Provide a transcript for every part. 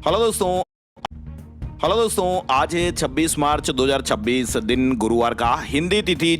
Hello दोस्तों। आज है 26 मार्च 2026 दिन गुरुवार का। हिंदी तिथि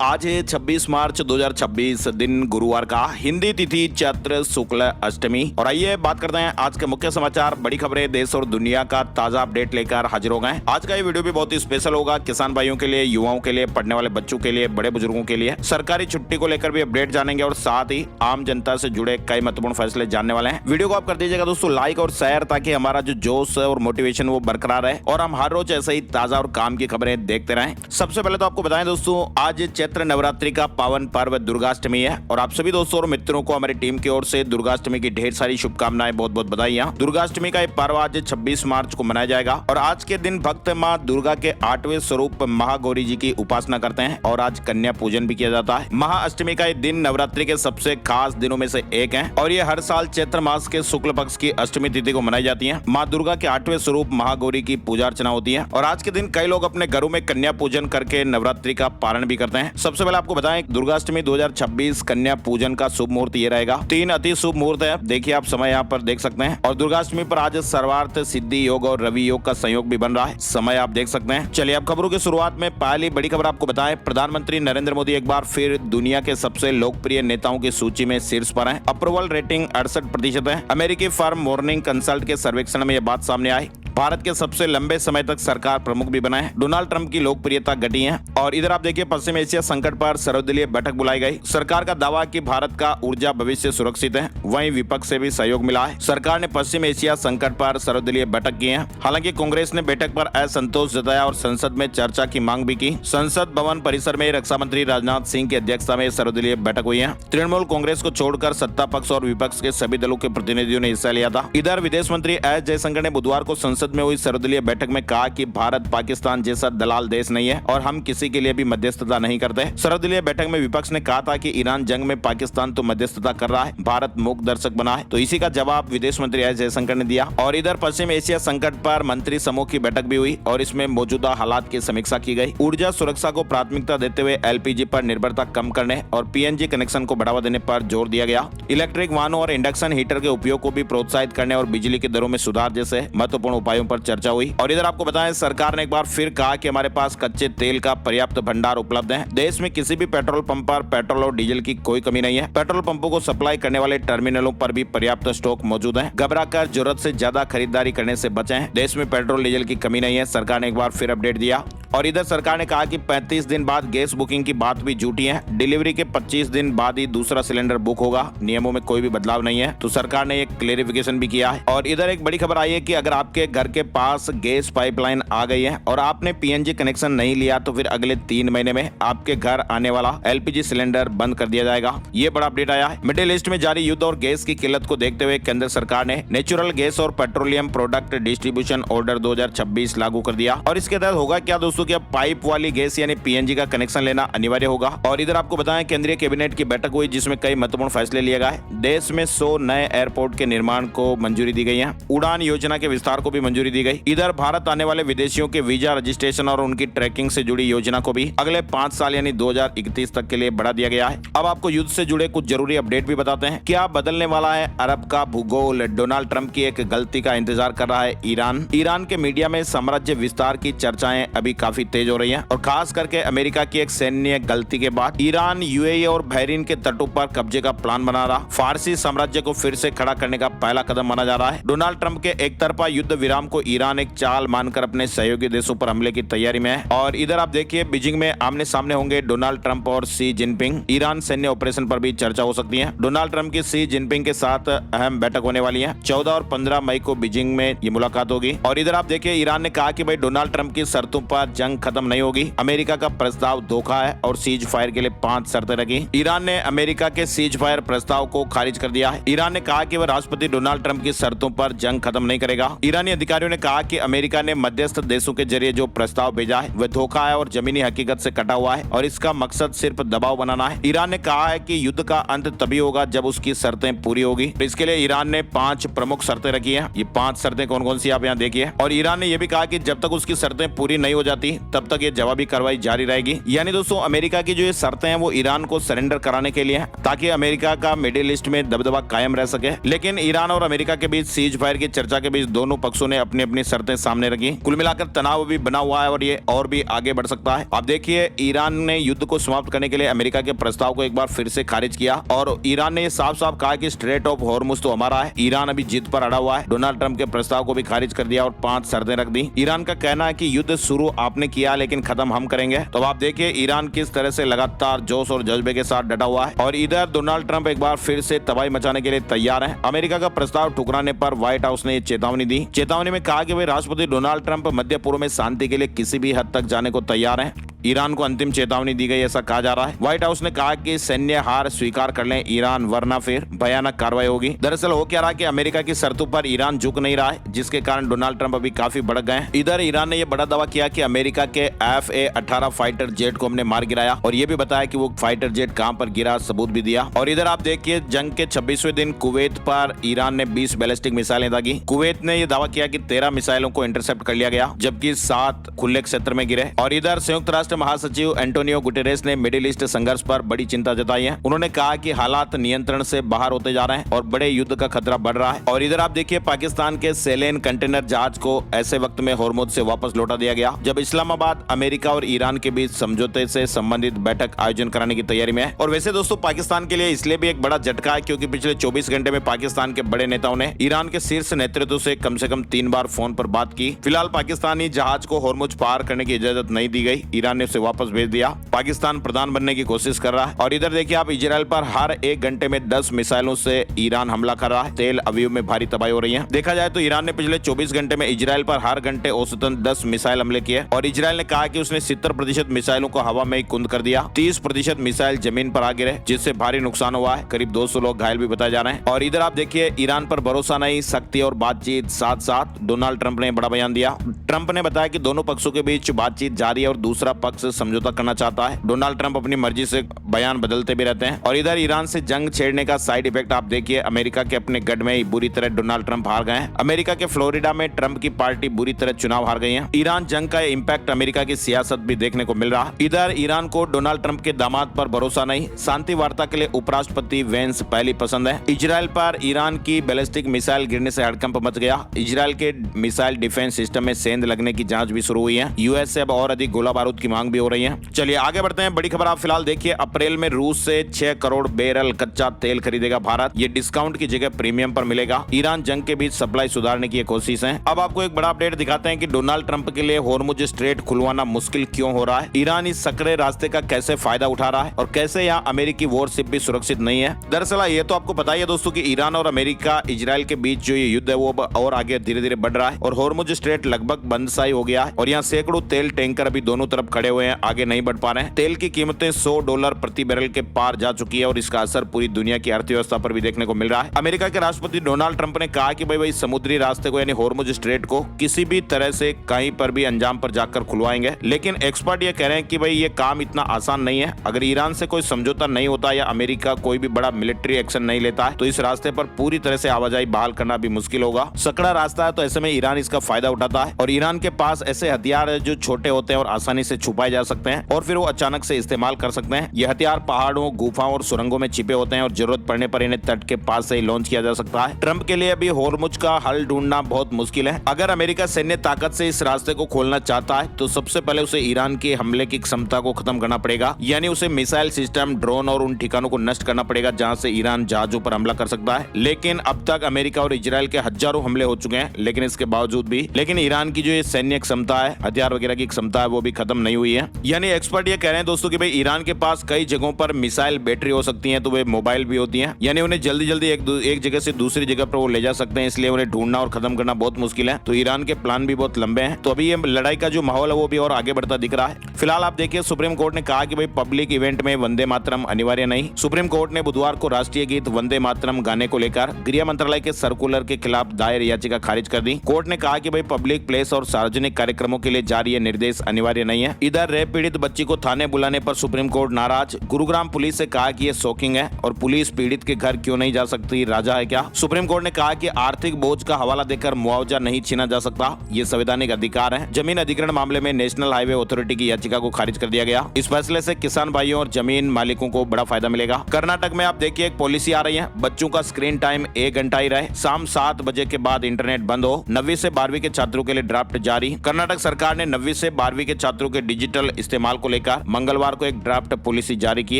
आज है 26 मार्च 2026 दिन गुरुवार का। हिंदी तिथि चैत्र शुक्ल अष्टमी। और आइए बात करते हैं आज के मुख्य समाचार, बड़ी खबरें, देश और दुनिया का ताजा अपडेट लेकर हाजिर हो गए। आज का ये वीडियो भी बहुत ही स्पेशल होगा, किसान भाइयों के लिए, युवाओं के लिए, पढ़ने वाले बच्चों के लिए, बड़े बुजुर्गों के लिए। सरकारी छुट्टी को लेकर भी अपडेट जानेंगे और साथ ही आम जनता से जुड़े कई महत्वपूर्ण फैसले जानने वाले हैं। वीडियो को आप कर दीजिएगा दोस्तों लाइक और शेयर, ताकि हमारा जो जोश और मोटिवेशन वो बरकरार रहे और हम हर रोज ऐसे ही ताजा और काम की खबरें देखते रहें। सबसे पहले तो आपको बताएं दोस्तों, आज चैत्र नवरात्रि का पावन पर्व दुर्गाष्टमी है और आप सभी दोस्तों और मित्रों को हमारी टीम की ओर से दुर्गाष्टमी की ढेर सारी शुभकामनाएं, बहुत बहुत बधाइयां। दुर्गाष्टमी का ये पर्व आज 26 मार्च को मनाया जाएगा और आज के दिन भक्त मां दुर्गा के 8वें स्वरूप महागौरी जी की उपासना करते हैं और आज कन्या पूजन भी किया जाता है। महाअष्टमी का ये दिन नवरात्रि के सबसे खास दिनों में से एक है और ये हर साल चैत्र मास के शुक्ल पक्ष की अष्टमी तिथि को मनाई जाती है। माँ दुर्गा के 8वें स्वरूप महागौरी की पूजा अर्चना होती है और आज के दिन कई लोग अपने घरों में कन्या पूजन करके नवरात्रि का पारण भी करते हैं। सबसे पहले आपको बताएं, दुर्गाष्टमी 2026 कन्या पूजन का शुभ मुहूर्त ये रहेगा। 3 अति शुभ मुहूर्त है, देखिए आप समय यहाँ पर देख सकते हैं। और दुर्गाष्टमी पर आज सर्वार्थ सिद्धि योग और रवि योग का संयोग भी बन रहा है, समय आप देख सकते हैं। चलिए अब खबरों की शुरुआत में पहली बड़ी खबर आपको बताएं, प्रधानमंत्री नरेंद्र मोदी एक बार फिर दुनिया के सबसे लोकप्रिय नेताओं की सूची में शीर्ष पर है। अप्रूवल रेटिंग 68% है। अमेरिकी फर्म मॉर्निंग कंसल्ट के सर्वेक्षण में यह बात सामने आई। भारत के सबसे लंबे समय तक सरकार प्रमुख भी बना है। डोनाल्ड ट्रंप की लोकप्रियता घटी है। और इधर आप देखिए, पश्चिम एशिया संकट पर सर्वदलीय बैठक बुलाई गई। सरकार का दावा कि भारत का ऊर्जा भविष्य सुरक्षित है, वहीं विपक्ष से भी सहयोग मिला है। सरकार ने पश्चिम एशिया संकट पर सर्वदलीय बैठक की है। हालांकि कांग्रेस ने बैठक पर असंतोष जताया और संसद में चर्चा की मांग भी की। संसद भवन परिसर में रक्षा मंत्री राजनाथ सिंह की अध्यक्षता में सर्वदलीय बैठक हुई है। तृणमूल कांग्रेस को छोड़कर सत्ता पक्ष और विपक्ष के सभी दलों के प्रतिनिधियों ने हिस्सा लिया था। इधर विदेश मंत्री एस जयशंकर ने बुधवार को संसद में हुई सर्वदलीय बैठक में कहा कि भारत पाकिस्तान जैसा दलाल देश नहीं है और हम किसी के लिए भी मध्यस्थता नहीं करते। सर्वदलीय बैठक में विपक्ष ने कहा था कि ईरान जंग में पाकिस्तान तो मध्यस्थता कर रहा है, भारत मूक दर्शक बना है। तो इसी का जवाब विदेश मंत्री एस जयशंकर ने दिया। और इधर पश्चिम एशिया संकट पर मंत्री समूह की बैठक भी हुई और इसमें मौजूदा हालात की समीक्षा की गई। ऊर्जा सुरक्षा को प्राथमिकता देते हुए एलपीजी पर निर्भरता कम करने और पीएनजी कनेक्शन को बढ़ावा देने पर जोर दिया गया। इलेक्ट्रिक वाहनों और इंडक्शन हीटर के उपयोग को भी प्रोत्साहित करने और बिजली की दरों में सुधार जैसे महत्वपूर्ण उपायों पर चर्चा हुई। और इधर आपको बताएं, सरकार ने एक बार फिर कहा कि हमारे पास कच्चे तेल का पर्याप्त भंडार उपलब्ध है। देश में किसी भी पेट्रोल पंप पर पेट्रोल और डीजल की कोई कमी नहीं है। पेट्रोल पंपों को सप्लाई करने वाले टर्मिनलों पर भी पर्याप्त स्टॉक मौजूद है। घबराकर जरूरत से ज्यादा खरीदारी करने से बचें। देश में पेट्रोल डीजल की कमी नहीं है, सरकार ने एक बार फिर अपडेट दिया। और इधर सरकार ने कहा कि 35 दिन बाद गैस बुकिंग की बात भी झूठी है। डिलीवरी के 25 दिन बाद ही दूसरा सिलेंडर बुक होगा। नियमों में कोई भी बदलाव नहीं है, तो सरकार ने एक क्लेरिफिकेशन भी किया है। और इधर एक बड़ी खबर आई है कि अगर आपके घर के पास गैस पाइपलाइन आ गई है और आपने पीएनजी कनेक्शन नहीं लिया तो फिर अगले 3 महीने में आपके घर आने वाला एलपीजी सिलेंडर बंद कर दिया जाएगा। ये बड़ा अपडेट आया है। मिडिल ईस्ट में जारी युद्ध और गैस की किल्लत को देखते हुए केंद्र सरकार ने नेचुरल गैस और पेट्रोलियम प्रोडक्ट डिस्ट्रीब्यूशन ऑर्डर 2026 लागू कर दिया। और इसके तहत होगा क्या दोस्तों कि अब पाइप वाली गैस यानी पीएनजी का कनेक्शन लेना अनिवार्य होगा। और इधर आपको बताएं, केंद्रीय कैबिनेट की बैठक हुई जिसमें कई महत्वपूर्ण फैसले लिए गए। देश में 100 नए एयरपोर्ट के निर्माण को मंजूरी दी गई है। उड़ान योजना के विस्तार को भी मंजूरी दी गई। इधर भारत आने वाले विदेशियों के वीजा रजिस्ट्रेशन और उनकी ट्रैकिंग से जुड़ी योजना को भी अगले 5 साल यानी 2031 तक के लिए बढ़ा दिया गया है। अब आपको युद्ध से जुड़े कुछ जरूरी अपडेट भी बताते हैं। क्या बदलने वाला है अरब का भूगोल? डोनाल्ड ट्रंप की एक गलती का इंतजार कर रहा है ईरान। ईरान के मीडिया में साम्राज्य विस्तार की चर्चाएं अभी काफी तेज हो रही हैं और खास करके अमेरिका की एक सैन्य गलती के बाद ईरान यूएई और बहरीन के तटों पर कब्जे का प्लान बना रहा। फारसी साम्राज्य को फिर से खड़ा करने का पहला कदम माना जा रहा है। डोनाल्ड ट्रंप के एक तरफा युद्ध विराम को ईरान एक चाल मानकर अपने सहयोगी देशों पर हमले की तैयारी में है। और इधर आप देखिए, बीजिंग में आमने सामने होंगे डोनाल्ड ट्रंप और शी जिनपिंग। ईरान सैन्य ऑपरेशन पर भी चर्चा हो सकती है। डोनाल्ड ट्रंप की शी जिनपिंग के साथ अहम बैठक होने वाली है। 14 और 15 मई को बीजिंग में ये मुलाकात होगी। और इधर आप देखिए, ईरान ने कहा कि भाई डोनाल्ड ट्रंप की शर्तों पर जंग खत्म नहीं होगी। अमेरिका का प्रस्ताव धोखा है और सीज फायर के लिए 5 शर्तें रखी। ईरान ने अमेरिका के सीज फायर प्रस्ताव को खारिज कर दिया है। ईरान ने कहा कि वह राष्ट्रपति डोनाल्ड ट्रंप की शर्तों पर जंग खत्म नहीं करेगा। ईरानी अधिकारियों ने कहा कि अमेरिका ने मध्यस्थ देशों के जरिए जो प्रस्ताव भेजा है वह धोखा है और जमीनी हकीकत से कटा हुआ है और इसका मकसद सिर्फ दबाव बनाना है। ईरान ने कहा है कि युद्ध का अंत तभी होगा जब उसकी शर्तें पूरी होगी। इसके लिए ईरान ने 5 प्रमुख शर्तें रखी हैं। ये 5 शर्तें कौन कौन सी आप यहाँ देखिए। और ईरान ने यह भी कहा कि जब तक उसकी शर्तें पूरी नहीं हो जाती तब तक ये जवाबी कार्रवाई जारी रहेगी। यानी दोस्तों अमेरिका की जो ये शर्तें हैं वो ईरान को सरेंडर कराने के लिए है ताकि अमेरिका का मिडिल ईस्ट में दबदबा कायम रह सके। लेकिन ईरान और अमेरिका के बीच सीज फायर की चर्चा के बीच दोनों पक्षों ने अपनी अपनी शर्तें सामने रखी। कुल मिलाकर तनाव भी बना हुआ है और ये और भी आगे बढ़ सकता है। आप देखिए ईरान ने युद्ध को समाप्त करने के लिए अमेरिका के प्रस्ताव को एक बार फिर से खारिज किया और ईरान ने साफ साफ कहा कि स्ट्रेट ऑफ हॉर्मुज तो हमारा है। ईरान अभी जीत पर अड़ा हुआ है। डोनाल्ड ट्रंप के प्रस्ताव को भी खारिज कर दिया और 5 शर्तें रख दी। ईरान का कहना है कि युद्ध शुरू आपने किया लेकिन खत्म हम करेंगे। तो आप देखिए ईरान किस तरह से लगातार जोश और जज्बे के साथ डटा हुआ है और इधर डोनाल्ड ट्रंप एक बार फिर से तबाही मचाने के लिए तैयार है। अमेरिका का प्रस्ताव ठुकराने पर व्हाइट हाउस ने चेतावनी दी। चेतावनी में कहा कि वे राष्ट्रपति डोनाल्ड ट्रंप मध्य पूर्व में शांति के लिए किसी भी हद तक जाने को तैयार हैं। ईरान को अंतिम चेतावनी दी गई ऐसा कहा जा रहा है। व्हाइट हाउस ने कहा कि सैन्य हार स्वीकार कर लें ईरान वरना फिर भयानक कार्रवाई होगी। दरअसल हो क्या रहा कि अमेरिका की शर्तों पर ईरान झुक नहीं रहा है जिसके कारण डोनाल्ड ट्रंप अभी काफी भड़क गए हैं। इधर ईरान ने यह बड़ा दावा किया कि अमेरिका के F/A-18 फाइटर जेट को हमने मार गिराया और ये भी बताया कि वो फाइटर जेट कहां पर गिरा, सबूत भी दिया। और इधर आप देखिए जंग के 26वें दिन कुवैत पर ईरान ने 20 बैलिस्टिक मिसाइलें दागी। कुवैत ने यह दावा किया कि 13 मिसाइलों को इंटरसेप्ट कर लिया गया जबकि 7 खुले क्षेत्र में गिरे। और इधर संयुक्त राष्ट्र महासचिव एंटोनियो गुटेरेस ने मिडिल ईस्ट संघर्ष पर बड़ी चिंता जताई है। उन्होंने कहा कि हालात नियंत्रण से बाहर होते जा रहे हैं और बड़े युद्ध का खतरा बढ़ रहा है। और इधर आप देखिए पाकिस्तान के सेलेन कंटेनर जहाज को ऐसे वक्त में हॉर्मुज से वापस लौटा दिया गया जब इस्लामाबाद अमेरिका और ईरान के बीच समझौते से संबंधित बैठक आयोजन कराने की तैयारी में है। और वैसे दोस्तों पाकिस्तान के लिए इसलिए भी एक बड़ा झटका है क्योंकि पिछले 24 घंटे में पाकिस्तान के बड़े नेताओं ने ईरान के शीर्ष नेतृत्व से कम 3 बार फोन पर बात की। फिलहाल पाकिस्तानी जहाज को हॉर्मुज पार करने की इजाजत नहीं दी गई। ईरान ने उसे वापस भेज दिया। पाकिस्तान प्रधान बनने की कोशिश कर रहा है। और इधर देखिए आप इजराइल पर हर 1 घंटे में 10 मिसाइलों से ईरान हमला कर रहा है। तेल अवीव में भारी तबाही हो रही है। देखा जाए तो ईरान ने पिछले 24 घंटे में इजराइल पर हर घंटे औसतन 10 मिसाइल हमले किए और इजराइल ने कहा कि उसने 70% मिसाइलों को हवा में ही कुंद कर दिया। 30% मिसाइल जमीन पर आ गिरे जिससे भारी नुकसान हुआ है। करीब 200 लोग घायल भी बताए जा रहे हैं। और इधर आप देखिए ईरान पर भरोसा नहीं, सख्ती और बातचीत साथ साथ डोनाल्ड ट्रंप ने बड़ा बयान दिया। ट्रंप ने बताया कि दोनों पक्षों के बीच बातचीत जारी है और दूसरा पक्ष समझौता करना चाहता है। डोनाल्ड ट्रंप अपनी मर्जी से बयान बदलते भी रहते हैं। और इधर ईरान से जंग छेड़ने का साइड इफेक्ट आप देखिए अमेरिका के अपने गढ़ में ही बुरी तरह डोनाल्ड ट्रंप हार गए हैं। अमेरिका के फ्लोरिडा में ट्रंप की पार्टी बुरी तरह चुनाव हार गई है। ईरान जंग का इंपैक्ट अमेरिका की सियासत भी देखने को मिल रहा है। इधर ईरान को डोनाल्ड ट्रंप के दामाद पर भरोसा नहीं, शांति वार्ता के लिए उपराष्ट्रपति वेंस पहली पसंद है। इजराइल पर ईरान की बैलिस्टिक मिसाइल गिरने से हड़कंप मच गया। इजराइल के मिसाइल डिफेंस सिस्टम में सेंध लगने की जांच भी शुरू हुई है। यूएस से अब और अधिक गोला बारूद की मांग भी हो रही है। चलिए आगे बढ़ते हैं। बड़ी खबर आप फिलहाल देखिए अप्रैल में रूस से 6 करोड़ बैरल कच्चा तेल खरीदेगा भारत। ये डिस्काउंट की जगह प्रीमियम पर मिलेगा। ईरान जंग के बीच सप्लाई सुधारने की कोशिश है। अब आपको एक बड़ा अपडेट दिखाते हैं कि डोनाल्ड ट्रंप के लिए हॉर्मुज स्ट्रेट खुलवाना मुश्किल क्यों हो रहा है। ईरान इस सकरे रास्ते का कैसे फायदा उठा रहा है और कैसे यहाँ अमेरिकी वॉरशिप भी सुरक्षित नहीं है। दरअसल ये तो आपको पता ही है दोस्तों कि ईरान और अमेरिका इजराइल के बीच जो ये युद्ध है वो और आगे धीरे धीरे बढ़ रहा है और हॉर्मुज स्ट्रेट लगभग बंद सा ही हो गया है और यहाँ सैकड़ों तेल टैंकर अभी दोनों तरफ खड़े हुए हैं, आगे नहीं बढ़ पा रहे हैं। तेल की कीमतें $100 प्रति बैरल के पार जा चुकी है और इसका असर पूरी दुनिया की अर्थव्यवस्था पर भी देखने को मिल रहा है। अमेरिका के राष्ट्रपति डोनाल्ड ट्रंप ने कहा कि भाई समुद्री रास्ते को यानी हॉर्मुज स्ट्रेट को किसी भी तरह से कहीं पर भी अंजाम पर जाकर खुलवाएंगे। लेकिन एक्सपर्ट ये कह रहे हैं कि भाई ये काम इतना आसान नहीं है। अगर ईरान से कोई समझौता नहीं होता या अमेरिका कोई भी बड़ा मिलिट्री एक्शन नहीं लेता है तो इस रास्ते पर पूरी तरह से आवाजाही बहाल करना भी मुश्किल होगा। सकड़ा रास्ता है तो ऐसे में ईरान इसका फायदा उठाता है और ईरान के पास ऐसे हथियार है जो छोटे होते हैं और आसानी से छुपाए जा सकते हैं और फिर वो अचानक से इस्तेमाल कर सकते हैं। ये हथियार पहाड़ों, गुफाओं और सुरंगों में छिपे होते हैं और जरूरत पड़ने पर इन्हें तट के पास से ही लॉन्च किया जा सकता है। ट्रंप के लिए अभी हॉर्मुज का हल ढूंढना बहुत मुश्किल है। अगर अमेरिका सैन्य ताकत से इस रास्ते को खोलना चाहता है तो सबसे पहले उसे ईरान के हमले की क्षमता को खत्म करना पड़ेगा, यानी उसे मिसाइल सिस्टम, ड्रोन और उन ठिकानों को नष्ट करना पड़ेगा जहां से ईरान जहाजों पर हमला कर सकता है। लेकिन अब तक अमेरिका और इजराइल के हजारों हमले हो चुके हैं, लेकिन इसके बावजूद भी ईरान की जो ये सैन्य क्षमता है, हथियार वगैरह की क्षमता है, वो भी खत्म नहीं हुई है। हुई है। यानी एक्सपर्ट ये कह रहे हैं दोस्तों कि भाई ईरान के पास कई जगहों पर मिसाइल बैटरी हो सकती है, तो वे मोबाइल भी होती हैं, यानी उन्हें जल्दी जल्दी एक जगह से दूसरी जगह पर वो ले जा सकते हैं, इसलिए उन्हें ढूंढना और खत्म करना बहुत मुश्किल है। तो ईरान के प्लान भी बहुत लंबे हैं। तो अभी ये लड़ाई का जो माहौल है वो भी और आगे बढ़ता दिख रहा है। फिलहाल आप देखिए, सुप्रीम कोर्ट ने कहा कि भाई पब्लिक इवेंट में वंदे मातरम अनिवार्य नहीं। सुप्रीम कोर्ट ने बुधवार को राष्ट्रीय गीत वंदे मातरम गाने को लेकर गृह मंत्रालय के सर्कुलर के खिलाफ दायर याचिका खारिज कर दी। कोर्ट ने कहा कि भाई पब्लिक प्लेस और सार्वजनिक कार्यक्रमों के लिए जारी ये निर्देश अनिवार्य नहीं है। इधर रेप पीड़ित बच्ची को थाने बुलाने पर सुप्रीम कोर्ट नाराज। गुरुग्राम पुलिस से कहा कि ये शॉकिंग है और पुलिस पीड़ित के घर क्यों नहीं जा सकती, राजा है क्या। सुप्रीम कोर्ट ने कहा कि आर्थिक बोझ का हवाला देकर मुआवजा नहीं छीना जा सकता, ये संवैधानिक अधिकार है। जमीन अधिग्रहण मामले में नेशनल हाईवे अथॉरिटी की याचिका को खारिज कर दिया गया। इस फैसले से किसान भाइयों और जमीन मालिकों को बड़ा फायदा मिलेगा। कर्नाटक में आप देखिए एक पॉलिसी आ रही है, बच्चों का स्क्रीन टाइम 1 घंटा ही रहे, शाम 7 बजे के बाद इंटरनेट बंद हो। 9वीं से 12वीं के छात्रों के लिए ड्राफ्ट जारी। कर्नाटक सरकार ने 9वीं से 12वीं के छात्रों के डिजिटल इस्तेमाल को लेकर मंगलवार को एक ड्राफ्ट पॉलिसी जारी की।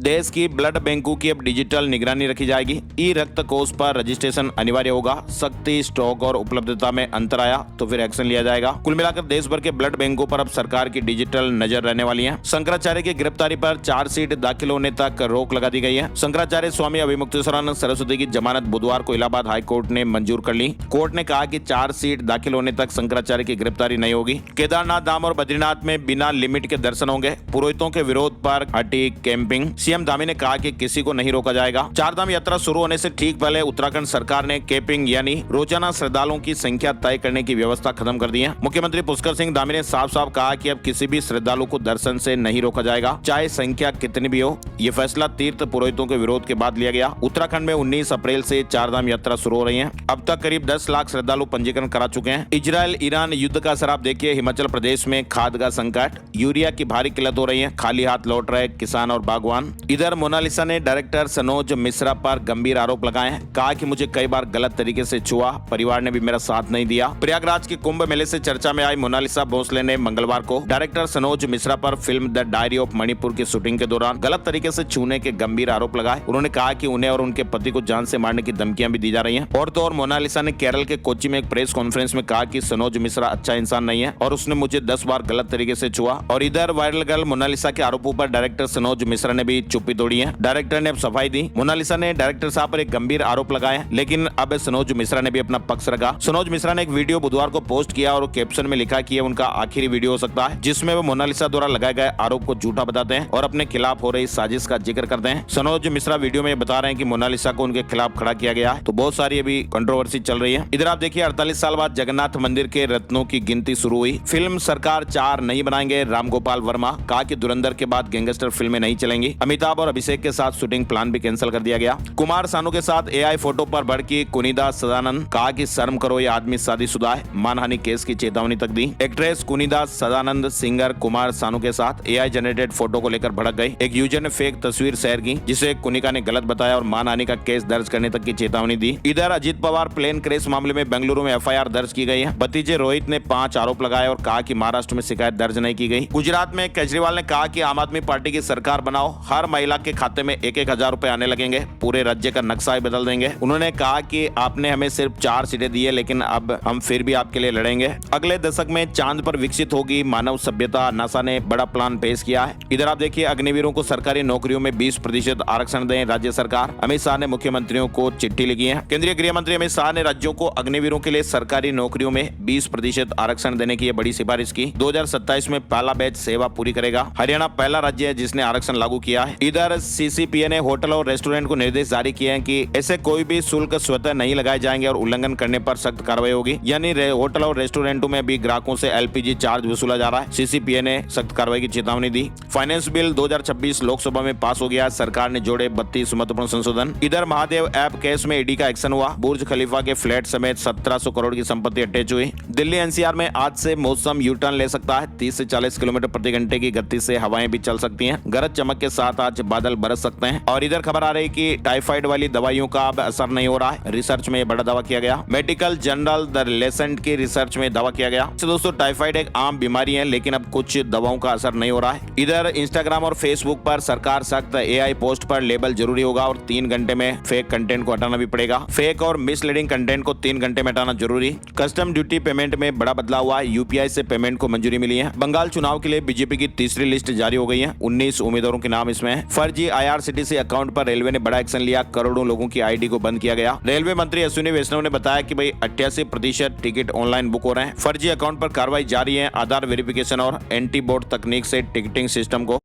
देश की ब्लड बैंकों की अब डिजिटल निगरानी रखी जाएगी। ई रक्त कोष पर रजिस्ट्रेशन अनिवार्य होगा। सख्ती, स्टॉक और उपलब्धता में अंतर आया तो फिर एक्शन लिया जाएगा। कुल मिलाकर देश भर के ब्लड बैंकों पर अब सरकार की डिजिटल नजर रहने वाली है। शंकराचार्य की गिरफ्तारी पर चार्जशीट दाखिल होने तक रोक लगा दी गई है। शंकराचार्य स्वामी अभिमुक्तेश्वरानंद सरस्वती की जमानत बुधवार को इलाहाबाद हाई कोर्ट ने मंजूर कर ली। कोर्ट ने कहा कि चार्जशीट दाखिल होने तक शंकराचार्य की गिरफ्तारी नहीं होगी। केदारनाथ धाम और बद्रीनाथ में बिना लिमिट के दर्शन होंगे। पुरोहितों के विरोध पर हटी कैंपिंग। सीएम धामी ने कहा कि किसी को नहीं रोका जाएगा। चारधाम यात्रा शुरू होने से ठीक पहले उत्तराखंड सरकार ने कैंपिंग यानी रोजाना श्रद्धालुओं की संख्या तय करने की व्यवस्था खत्म कर दी है। मुख्यमंत्री पुष्कर सिंह धामी ने साफ साफ कहा कि अब किसी भी श्रद्धालु को दर्शन से नहीं रोका जाएगा, चाहे संख्या कितनी भी हो। ये फैसला तीर्थ पुरोहितों के विरोध के बाद लिया गया। उत्तराखंड में 19 अप्रैल से चारधाम यात्रा शुरू हो रही है। अब तक करीब 10 लाख श्रद्धालु पंजीकरण करा चुके हैं। इजरायल ईरान युद्ध का असर आप देखिए, हिमाचल प्रदेश में खाद का संकट, यूरिया की भारी किल्लत हो रही है, खाली हाथ लौट रहे किसान और बागवान। इधर मोनालिसा ने डायरेक्टर सनोज मिश्रा पर गंभीर आरोप लगाए हैं। कहा कि मुझे कई बार गलत तरीके से छुआ, परिवार ने भी मेरा साथ नहीं दिया। प्रयागराज के कुंभ मेले से चर्चा में आई मोनालिसा भोसले ने मंगलवार को डायरेक्टर सनोज मिश्रा पर film the diary of Manipur की शूटिंग के दौरान गलत तरीके से छूने के गंभीर आरोप लगाए। उन्होंने कहा कि उन्हें और उनके पति को जान से मारने की धमकियां भी दी जा रही हैं। और तो और मोनालिसा ने केरल के कोच्चि में एक प्रेस कॉन्फ्रेंस में कहा कि सनोज मिश्रा अच्छा इंसान नहीं है और उसने मुझे 10 बार गलत तरीके से छुआ। और इधर वायरल गर्ल मोनालिसा के आरोपों पर डायरेक्टर सनोज मिश्रा ने भी चुप्पी तोड़ी है। डायरेक्टर ने अब सफाई दी। मोनालिसा ने डायरेक्टर साहब पर एक गंभीर आरोप लगाए, लेकिन अब सनोज मिश्रा ने भी अपना पक्ष रखा। सनोज मिश्रा ने एक वीडियो बुधवार को पोस्ट किया और कैप्शन में लिखा कि यह उनका आखिरी वीडियो हो सकता है जिसमें वो मोनालिसा द्वारा लगाए गए आरोप को झूठा बताते हैं और अपने खिलाफ हो रही साजिश का जिक्र करते हैं। सनोज मिश्रा वीडियो में बता रहे हैं कि मोनालिसा को उनके खिलाफ खड़ा किया गया है। तो बहुत सारी अभी कंट्रोवर्सी चल रही है। इधर आप देखिए 48 साल बाद जगन्नाथ मंदिर के रत्नों की गिनती शुरू हुई। फिल्म सरकार 4 नहीं बनाएंगे, रामगोपाल वर्मा। कहा कि धुरंधर के बाद गैंगस्टर फिल्में नहीं चलेंगी। अमिताभ और अभिषेक के साथ शूटिंग प्लान भी कैंसिल कर दिया गया। कुमार सानू के साथ एआई फोटो पर भड़की कुनिदा सदानंद। कहा कि शर्म करो, ये आदमी शादीशुदा है। मानहानि केस की चेतावनी तक दी। एक्ट्रेस कुनिदा सदानंद सिंगर कुमार सानू के साथ एआई जनरेटेड फोटो को लेकर भड़क गई। एक यूजर ने फेक तस्वीर शेयर की जिसे कुनिका ने गलत बताया और मानहानि का केस दर्ज करने तक की चेतावनी दी। इधर अजीत पवार प्लेन क्रैश मामले में बेंगलुरु में एफआईआर दर्ज की गई है। भतीजे रोहित ने 5 आरोप लगाए और कहा कि महाराष्ट्र में शिकायत दर्ज नहीं की गई। गुजरात में केजरीवाल ने कहा कि आम आदमी पार्टी की सरकार बनाओ, हर महिला के खाते में 1-1 हजार रुपए आने लगेंगे, पूरे राज्य का नक्शा ही बदल देंगे। उन्होंने कहा कि आपने हमें सिर्फ 4 सीटें दी है, लेकिन अब हम फिर भी आपके लिए लड़ेंगे। अगले दशक में चांद पर विकसित होगी मानव सभ्यता, नासा ने बड़ा प्लान पेश किया है। इधर आप देखिए अग्निवीरों को सरकारी नौकरियों में 20% आरक्षण दें राज्य सरकार। अमित शाह ने मुख्यमंत्रियों को चिट्ठी लिखी है। केंद्रीय गृह मंत्री अमित शाह ने राज्यों को अग्निवीरों के लिए सरकारी नौकरियों में 20% आरक्षण देने की बड़ी सिफारिश की। 2027 में पहला बैच सेवा पूरी करेगा। हरियाणा पहला राज्य है जिसने आरक्षण लागू किया है। इधर सीसीपीए ने होटल और रेस्टोरेंट को निर्देश जारी किए हैं कि ऐसे कोई भी शुल्क स्वतः नहीं लगाए जाएंगे और उल्लंघन करने पर सख्त कार्रवाई होगी। यानी होटल और रेस्टोरेंटों में भी ग्राहकों से एलपीजी चार्ज वसूला जा रहा है। सीसीपीए ने सख्त कार्रवाई की चेतावनी दी। फाइनेंस बिल 2026 लोकसभा में पास हो गया। सरकार ने जोड़े 32 महत्वपूर्ण संशोधन। इधर महादेव ऐप केस में ईडी का एक्शन हुआ। बुर्ज खलीफा के फ्लैट समेत 1700 करोड़ की संपत्ति अटैच हुई। दिल्ली एनसीआर में आज से मौसम यू टर्न ले सकता है। 30 से 40 किलोमीटर प्रति घंटे की गति से हवाएं भी चल सकती हैं। गरज चमक के साथ आज बादल बरस सकते हैं। और इधर खबर आ रही कि टाइफाइड वाली दवाइयों का अब असर नहीं हो रहा है। रिसर्च में बड़ा दावा किया गया। मेडिकल जर्नल द लेसेंट की रिसर्च में दावा किया गया। तो दोस्तों टाइफाइड एक आम बीमारी है, लेकिन अब कुछ दवाओं का असर नहीं हो रहा है। इधर इंस्टाग्राम और फेसबुक पर सरकार सख्त, एआई पोस्ट पर लेबल जरूरी होगा और 3 घंटे में फेक कंटेंट को हटाना भी पड़ेगा। फेक और मिसलीडिंग कंटेंट को 3 घंटे में हटाना जरूरी। कस्टम ड्यूटी पेमेंट में बड़ा बदलाव हुआ है। यूपीआई से पेमेंट को मंजूरी मिली है। बंगाल चुनाव के लिए बीजेपी की तीसरी लिस्ट जारी हो गई है। 19 उम्मीदवारों के नाम इसमें है। फर्जी IRCTC अकाउंट पर रेलवे ने बड़ा एक्शन लिया, करोड़ों लोगों की आईडी को बंद किया गया। रेलवे मंत्री अश्विनी वैष्णव ने बताया कि भाई 88% टिकट ऑनलाइन बुक हो रहे हैं। फर्जी अकाउंट पर कार्रवाई जारी है। आधार वेरिफिकेशन और एंटी बोट तकनीक से टिकटिंग सिस्टम को